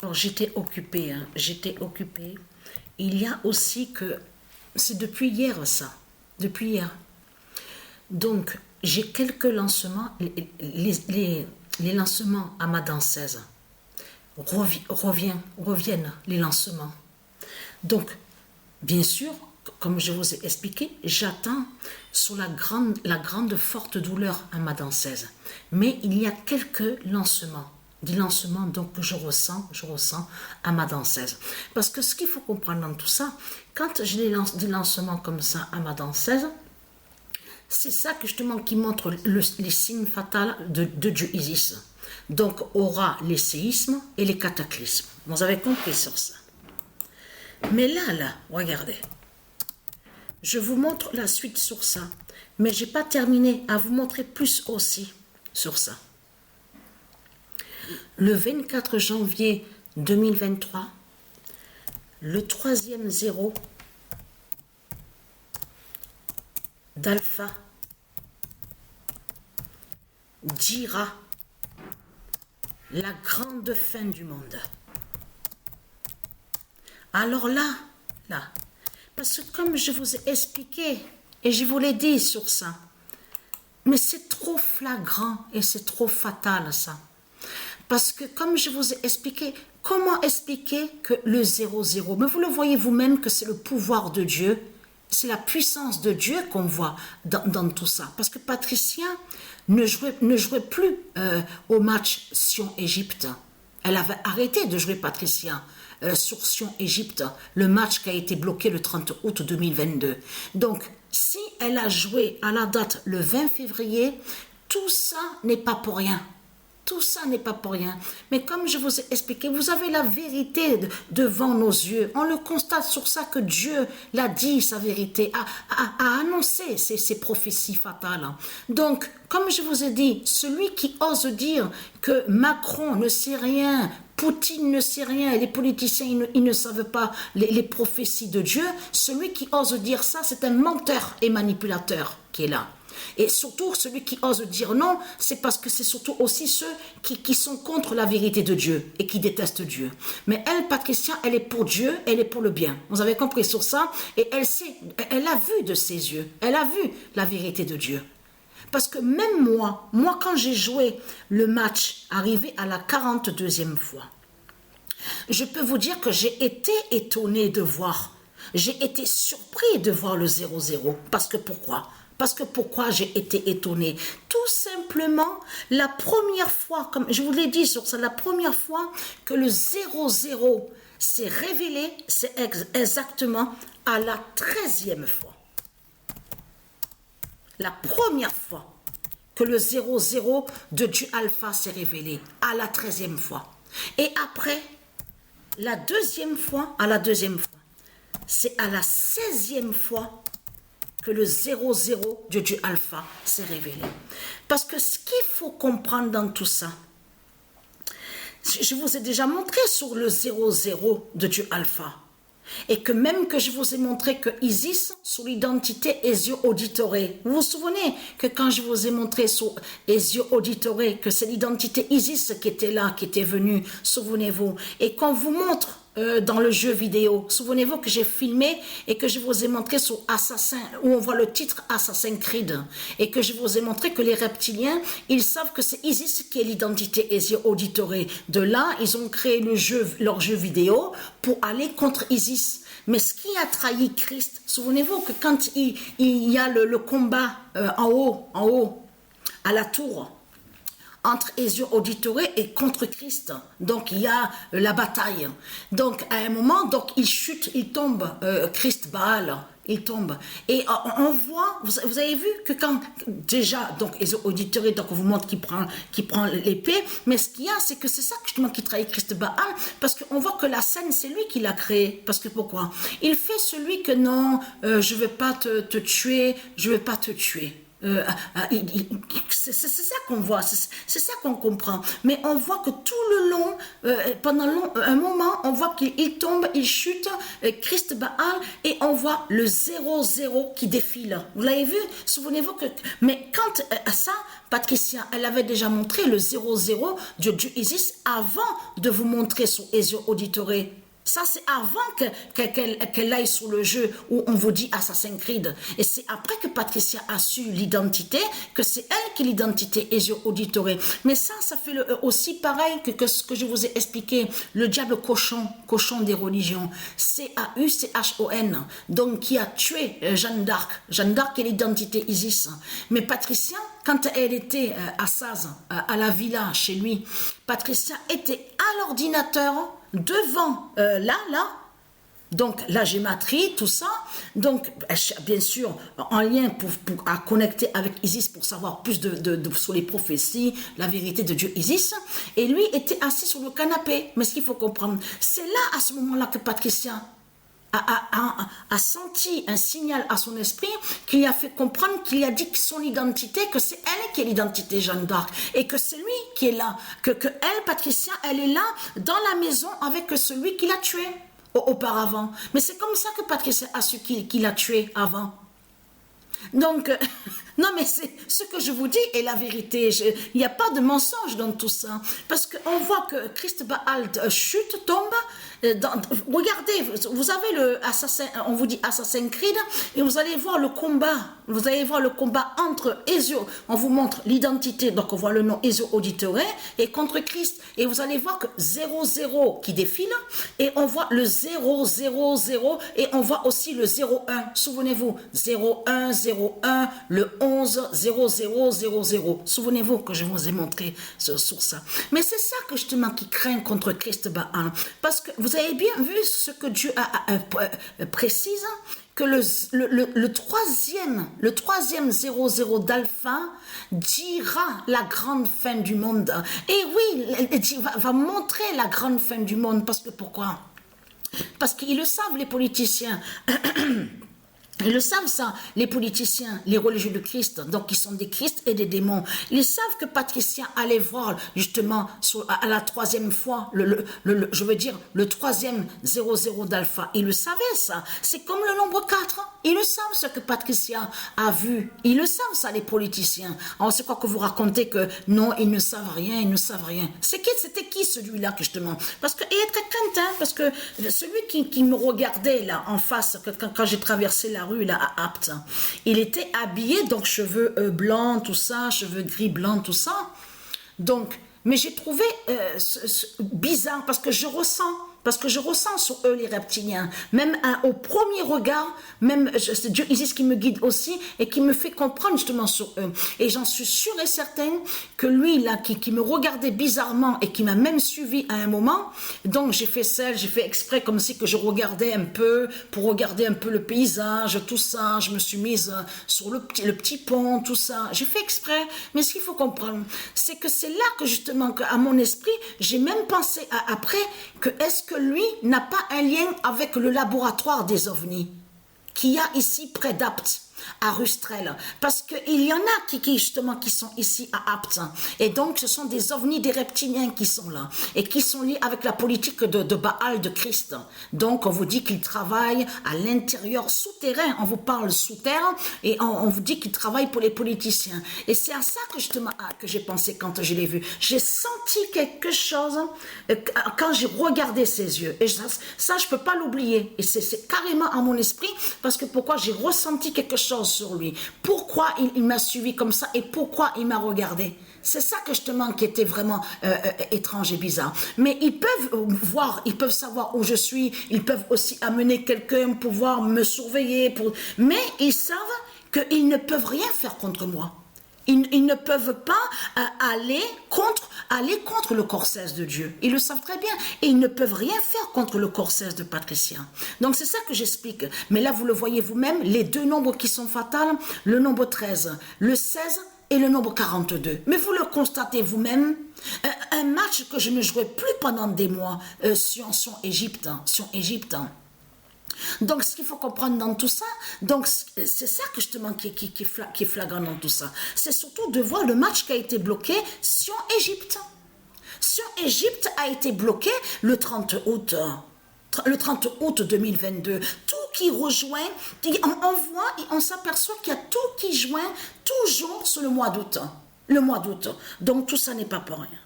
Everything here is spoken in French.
Alors j'étais occupée, hein, j'étais occupée. Il y a aussi que, c'est depuis hier ça, depuis hier. Donc j'ai quelques lancements, les lancements à ma danseuse. Reviennent les lancements. Donc, bien sûr, comme je vous ai expliqué, j'attends sur la grande forte douleur à ma danseuse. Mais il y a quelques lancements. Des lancements donc que je ressens à ma danseuse. Parce que ce qu'il faut comprendre dans tout ça, quand je des lancements comme ça à ma danseuse, c'est ça que justement qui montre les signes fatals de Dieu Isis. Donc aura les séismes et les cataclysmes. Vous avez compris sur ça. Mais là, regardez. Je vous montre la suite sur ça. Mais je n'ai pas terminé à vous montrer plus aussi sur ça. Le 24 janvier 2023, le troisième zéro d'Alpha dira la grande fin du monde. Alors là, parce que comme je vous ai expliqué, et je vous l'ai dit sur ça, mais c'est trop flagrant et c'est trop fatal ça. Parce que comme je vous ai expliqué, comment expliquer que le 0,0, mais vous le voyez vous-même que c'est le pouvoir de Dieu, c'est la puissance de Dieu qu'on voit dans tout ça. Parce que Patricia ne jouait plus au match Sion-Égypte. Elle avait arrêté de jouer Patricia sur Sion-Égypte, le match qui a été bloqué le 30 août 2022. Donc, si elle a joué à la date le 20 février, tout ça n'est pas pour rien. Tout ça n'est pas pour rien. Mais comme je vous ai expliqué, vous avez la vérité devant nos yeux. On le constate sur ça que Dieu l'a dit, sa vérité, a annoncé ces prophéties fatales. Donc, comme je vous ai dit, celui qui ose dire que Macron ne sait rien, Poutine ne sait rien, et les politiciens, ils ne savent pas les prophéties de Dieu, celui qui ose dire ça, c'est un menteur et manipulateur qui est là. Et surtout, celui qui ose dire non, c'est parce que c'est surtout aussi ceux qui sont contre la vérité de Dieu et qui détestent Dieu. Mais elle, Patricia, elle est pour Dieu, elle est pour le bien. Vous avez compris sur ça? Et elle sait, elle a vu de ses yeux, elle a vu la vérité de Dieu. Parce que même moi quand j'ai joué le match, arrivé à la 42e fois, je peux vous dire que j'ai été étonnée de voir, j'ai été surpris de voir le 0-0. Parce que pourquoi? Parce que pourquoi j'ai été étonnée? Tout simplement, la première fois, comme je vous l'ai dit sur ça, la première fois que le 0-0 s'est révélé, c'est exactement à la 13e fois. La première fois que le 0-0 de Dieu Alpha s'est révélé, à la 13e fois. Et après, la deuxième fois, c'est à la 16e fois que le 0,0 de Dieu Alpha s'est révélé. Parce que ce qu'il faut comprendre dans tout ça, je vous ai déjà montré sur le 0,0 de Dieu Alpha. Et que même que je vous ai montré que Isis, sur l'identité Ezio Auditore, vous vous souvenez que quand je vous ai montré sur Ezio Auditore, que c'est l'identité Isis qui était là, qui était venue, souvenez-vous, et qu'on vous montre dans le jeu vidéo, souvenez-vous que j'ai filmé et que je vous ai montré sur Assassin, où on voit le titre Assassin's Creed, et que je vous ai montré que les reptiliens, ils savent que c'est Isis qui est l'identité Ezio Auditore. De là, ils ont créé leur jeu vidéo pour aller contre Isis. Mais ce qui a trahi Christ, souvenez-vous que quand il y a le combat en haut, à la tour, entre Ezio Auditore et contre Christ. Donc, il y a la bataille. Donc, à un moment, donc, il chute, il tombe, Christ Baal, il tombe. Et on voit, vous avez vu que quand, déjà, donc, Ezio Auditore, donc, on vous montre qu'il prend l'épée, mais ce qu'il y a, c'est que c'est ça, justement, qui trahit Christ Baal, parce qu'on voit que la scène, c'est lui qui l'a créée. Parce que pourquoi? Il fait celui que non, je ne vais pas te tuer, je ne vais pas te tuer. C'est ça qu'on voit, c'est ça qu'on comprend. Mais on voit que tout le long, pendant un moment, on voit qu'il tombe, il chute, Christ Baal, et on voit le 0-0 qui défile. Vous l'avez vu? Souvenez-vous que... Mais quand ça, Patricia, elle avait déjà montré le 0-0 de Dieu Isis avant de vous montrer son Ezio Auditore. Ça, c'est avant qu'elle aille sur le jeu où on vous dit Assassin's Creed. Et c'est après que Patricia a su l'identité, que c'est elle qui est l'identité Ezio Auditore. Mais ça fait aussi pareil que ce que je vous ai expliqué. Le diable cochon des religions. C-A-U-C-H-O-N. Donc, qui a tué Jeanne d'Arc. Jeanne d'Arc est l'identité Isis. Mais Patricia, quand elle était à Saz, à la villa chez lui, Patricia était à l'ordinateur devant là, donc la gématrie, tout ça, donc bien sûr en lien à connecter avec Isis pour savoir plus sur les prophéties, la vérité de Dieu Isis, et lui était assis sur le canapé. Mais ce qu'il faut comprendre, c'est là à ce moment-là que Patricia a senti un signal à son esprit qui lui a fait comprendre, qu'il a dit que son identité, que c'est elle qui est l'identité Jeanne d'Arc, et que c'est lui qui est là, que elle, Patricia, elle est là dans la maison avec celui qui l'a tué auparavant. Mais c'est comme ça que Patricia a su qu'il l'a tué avant. Donc, non, mais c'est ce que je vous dis est la vérité. Il n'y a pas de mensonge dans tout ça. Parce qu'on voit que Christ Baal chute, tombe. Regardez, vous avez le assassin, on vous dit Assassin's Creed, et vous allez voir le combat. Vous allez voir le combat entre Ezio. On vous montre l'identité, donc on voit le nom Ezio Auditore, et contre Christ. Et vous allez voir que 0-0 qui défile, et on voit le 0-0-0, et on voit aussi le 0-1. Souvenez-vous, 0-1, 0-1, le 11, 0-0, 0-0. Souvenez-vous que je vous ai montré sur ça. Mais c'est ça que justement qui craint contre Christ Baal. Parce que vous avez bien vu ce que Dieu précise, que le troisième 00 d'Alpha dira la grande fin du monde. Et oui, il va montrer la grande fin du monde. Parce que pourquoi? Parce qu'ils le savent, les politiciens. Ils le savent ça, les politiciens, les religieux de Christ, donc qui sont des Christ et des démons. Ils savent que Patricia allait voir justement à la troisième fois, je veux dire le troisième 00 d'Alpha. Ils le savaient ça. C'est comme le nombre 4. Ils le savent ce que Patricia a vu. Ils le savent ça, les politiciens. Alors c'est quoi que vous racontez que non, ils ne savent rien, ils ne savent rien. C'était qui celui-là justement? Parce qu'il est très craintin, parce que celui qui me regardait là en face, quand j'ai traversé la rue là à Apt, il était habillé, donc cheveux blancs, tout ça, cheveux gris blancs, tout ça. Donc, mais j'ai trouvé bizarre parce que je ressens sur eux les reptiliens, même au premier regard, même c'est Dieu Isis qui me guide aussi et qui me fait comprendre justement sur eux. Et j'en suis sûre et certaine que lui là qui me regardait bizarrement et qui m'a même suivi à un moment, donc j'ai fait exprès comme si que je regardais un peu pour regarder un peu le paysage, tout ça. Je me suis mise sur le petit pont, tout ça. J'ai fait exprès, mais ce qu'il faut comprendre, c'est que c'est là que justement à mon esprit, j'ai même pensé après que est-ce que lui n'a pas un lien avec le laboratoire des ovnis qu'il y a ici près d'Apt, à Rustrel, parce qu'il y en a qui justement qui sont ici à Apt, et donc ce sont des ovnis, des reptiliens qui sont là, et qui sont liés avec la politique de Baal, de Christ. Donc on vous dit qu'ils travaillent à l'intérieur, souterrain, on vous parle sous terre, et on vous dit qu'ils travaillent pour les politiciens. Et c'est à ça que justement que j'ai pensé quand je l'ai vu. J'ai senti quelque chose quand j'ai regardé ses yeux, et ça je peux pas l'oublier, et c'est carrément à mon esprit, parce que pourquoi j'ai ressenti quelque chose sur lui, pourquoi il m'a suivi comme ça et pourquoi il m'a regardé. C'est ça que justement qui était vraiment étrange et bizarre. Mais ils peuvent voir, ils peuvent savoir où je suis, ils peuvent aussi amener quelqu'un pour pouvoir me surveiller, mais ils savent qu'ils ne peuvent rien faire contre moi. Ils ne peuvent pas aller contre le corps de Dieu. Ils le savent très bien. Et ils ne peuvent rien faire contre le corps de Patricia. Donc c'est ça que j'explique. Mais là, vous le voyez vous-même, les deux nombres qui sont fatals, le nombre 13, le 16 et le nombre 42. Mais vous le constatez vous-même, un match que je ne jouerai plus pendant des mois sur Égypte. Donc, ce qu'il faut comprendre dans tout ça, donc c'est ça que justement qui est flagrant dans tout ça. C'est surtout de voir le match qui a été bloqué Sion-Égypte. Sion-Égypte a été bloqué le 30 août. Le 30 août 2022, tout qui rejoint, on voit et on s'aperçoit qu'il y a tout qui joint toujours sur le mois d'août. Le mois d'août. Donc tout ça n'est pas pour rien.